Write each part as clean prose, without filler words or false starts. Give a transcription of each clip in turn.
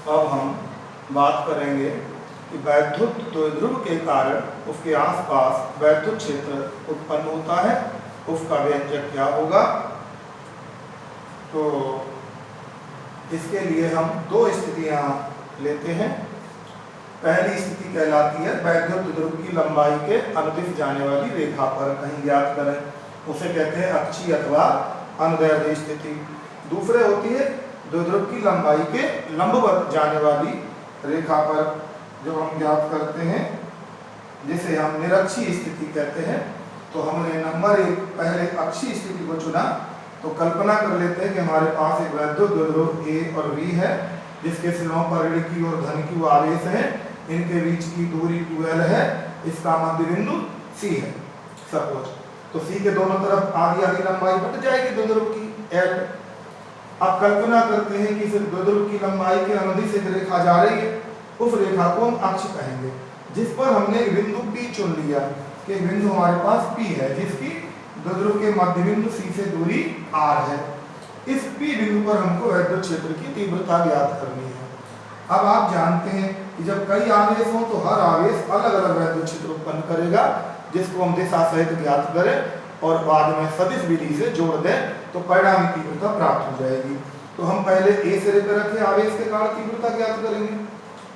अब हम बात करेंगे कि वैद्युत द्विध्रुव के कारण उसके आसपास वैद्युत क्षेत्र उत्पन्न होता है, उसका व्यंजक क्या होगा। तो इसके लिए हम दो स्थितियां लेते हैं। पहली स्थिति कहलाती है वैद्युत द्विध्रुव की लंबाई के अनुदिश जाने वाली रेखा पर कहीं ज्ञात करें, उसे कहते हैं अक्षीय अथवा अनुदैर्ध्य स्थिति। दूसरे होती है द्विध्रुव की लंबाई के लंबवत जाने वाली रेखा पर जो हम ज्ञात करते हैं, जिसे हम निरक्षीय स्थिति कहते हैं। तो हमने नंबर 1 पहले अक्षीय स्थिति को चुना। तो कल्पना कर लेते हैं कि हमारे पास एक वैद्युत द्विध्रुव A और V है, जिसके सिरों पर ऋण Q और धन Q आवेश है। इनके बीच की दूरी 2L है, इसका मध्य बिंदु C है सपोज। तो C के दोनों तरफ आधी आधी लंबाई बट जाएगी द्विध्रुव की L। अब कल्पना करते हैं कि इस द्विध्रुव की लंबाई के अनुदिश एक रेखा जा रही है, उस रेखा को हम अक्ष कहेंगे, जिस पर हमने एक बिंदु P चुन लिया कि बिंदु हमारे पास P है, जिसकी द्विध्रुव के मध्य बिंदु C से दूरी R है। इस P बिंदु पर हमको वैद्युत क्षेत्र की तीव्रता ज्ञात करनी है। अब आप जानते हैं कि जब कई आवेश हों तो हर आवेश अलग अलग वैद्युत क्षेत्र उत्पन्न करेगा, जिसको हम दिशा सहित ज्ञात करें और बाद में सदिश विधि से जोड़ दें तो परिणामी तीव्रता प्राप्त हो जाएगी। तो हम पहले A सिरे पर रखे आवेश के कारण तीव्रता ज्ञात करेंगे,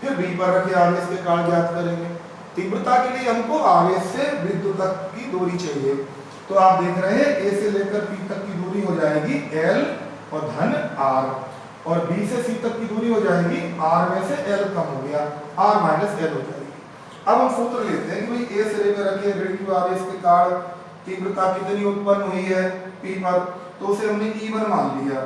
फिर B पर रखे आवेश के कारण ज्ञात करेंगे। तीव्रता के लिए हमको आवेश से बिंदु तक की दूरी चाहिए। तो आप देख रहे हैं A से लेकर P तक की दूरी हो जाएगी L और धन R, और B से C तक की दूरी हो जाएगी R में से L कम हो गया, R माइनस L हो जाएगी। अब हम सूत्र लेते हैं कि भाई A सिरे पर रखे ऋण Q आवेश के कारण तीव्रता कितनी उत्पन्न हुई है P पर, तो उसे हमने E1 मान लिया।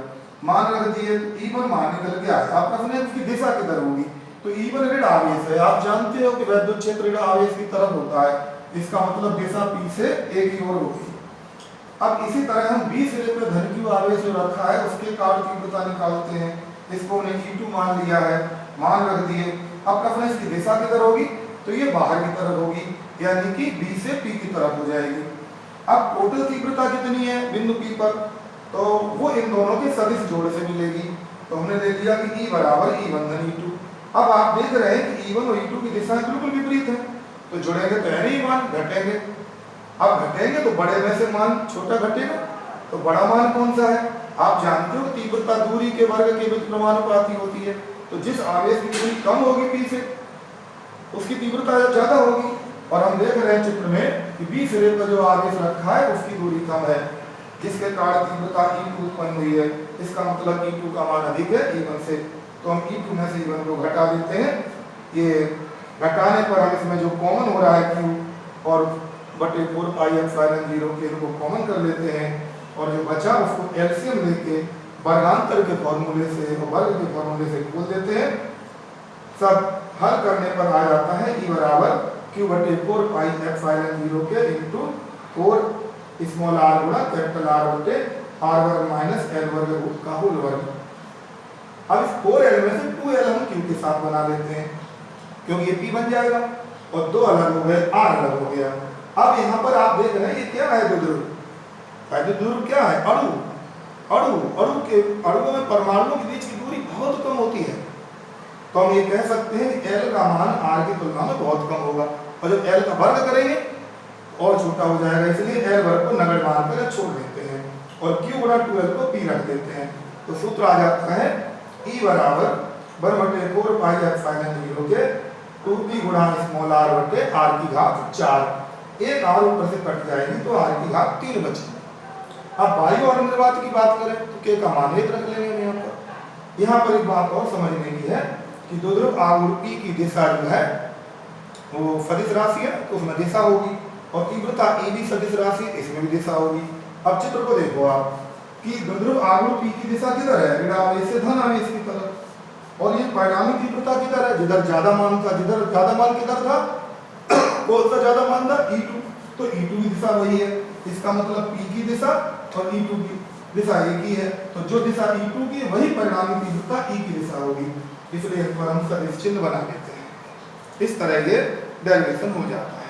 मान रख दिए तो E1 मान निकल के आया। अब प्रश्न है उसकी दिशा किधर होगी। तो E1 ऋण आवेश है, आप जानते हो कि वैद्युत क्षेत्र ऋण आवेश की तरफ होता है, इसका मतलब दिशा P से A की ओर होगी। अब इसी तरह हम B सिरे पर धन Q आवेश जो रखा है उसके कारण तीव्रता निकालते हैं, इसको हमने E2 मान लिया है, मान रख दिए। अब प्रश्न है इसकी दिशा किधर होगी, तो ये बाहर की तरफ होगी, यानी कि B से P की तरफ हो जाएगी। अब टोटल तीव्रता कितनी है बिंदु P पर, तो वो इन दोनों के सदिश जोड़ से मिलेगी। तो हमने दे दिया कि E बराबर E1 धन E2। अब आप देख रहे हैं कि E1 और E2 की दिशाएं बिल्कुल विपरीत है, तो जुड़ेंगे तो है नहीं मान घटेंगे। अब घटेंगे तो बड़े में से मान छोटा घटेगा, तो बड़ा मान कौन सा है। आप जानते हो तीव्रता दूरी के वर्ग के बीच प्रमाणुपाती होती है, तो जिस आवेश की दूरी कम होगी P से उसकी तीव्रता ज्यादा होगी। और हम देख रहे हैं चित्र में कि B सिरे पर जो आवेश रखा है उसकी दूरी कम है, जिसके कारण तीव्रता E2 उत्पन्न हुई है। इसका मतलब E2 का मान अधिक है E1 से, तो हम E2 में से E1 को घटा देते हैं। ये घटाने पर हम इसमें जो कॉमन हो रहा है Q और बटे 4 पाई एप्सिलॉन 0 के इनको कॉमन कर लेते हैं, और जो बचा उसको एलसीएम लेके वर्गांतर के फॉर्मूले से और वर्ग के फॉर्मूले से खोल देते हैं। सब हल करने पर आ जाता है E बराबर Q बटे 4 पाई एप्सिलॉन 0 के इंटू 4 स्मॉल r गुणा कैपिटल R बटे r वर्ग माइनस L वर्ग रूट का होल वर्ग। अब इस 4L में से 2L हम Q के साथ बना लेते हैं, क्योंकि ये P बन जाएगा और दो अलग हो गए, R अलग हो गया। अब यहाँ पर आप देख रहे हैं ये क्या है द्विध्रुव, द्विध्रुव क्या है अणु। अणुओं में परमाणुओं के बीच की दूरी बहुत कम होती है, तो हम ये कह सकते हैं कि L का मान R की तुलना में बहुत कम होगा, और जब L का वर्ग करेंगे और छोटा हो जाएगा, इसलिए L वर्ग को नगण्य मानकर छोड़ देते हैं और Q गुणा 2L को P रख देते हैं। तो सूत्र आ जाता है E बराबर 1/4 पाई एप्सिलॉन 0 के 2P गुणा स्मॉल r बटे r की घात 4। एक r ऊपर से कट जाएगी तो r की घात 3 बची। अब वायु और निर्वात की बात करें तो K का मान एक रख लेंगे यहाँ पर। यहाँ पर एक बात और समझने की है कि द्विध्रुव आवेश P की दिशा जो है वो सदिश राशि है, तो उसमें दिशा होगी, और तीव्रता E भी सदिश राशि है, इसमें भी दिशा होगी। अब चित्र को देखो आप कि द्विध्रुव आवेश P की दिशा किधर है, ऋण आवेश से धन आवेश की तरफ, और ये परिणामी तीव्रता किधर है, जिधर ज्यादा मान था, जिधर ज्यादा मान किधर था, कौन सा ज्यादा मान था E2, तो E2 की दिशा वही है। इसका मतलब P की दिशा और E2 की दिशा एक ही है, तो जो दिशा E2 की वही परिणामी तीव्रता E की दिशा होगी, इसलिए इस पर हम सदिश चिन्ह बना देते हैं। इस तरह ये डेरिवेशन हो जाता है।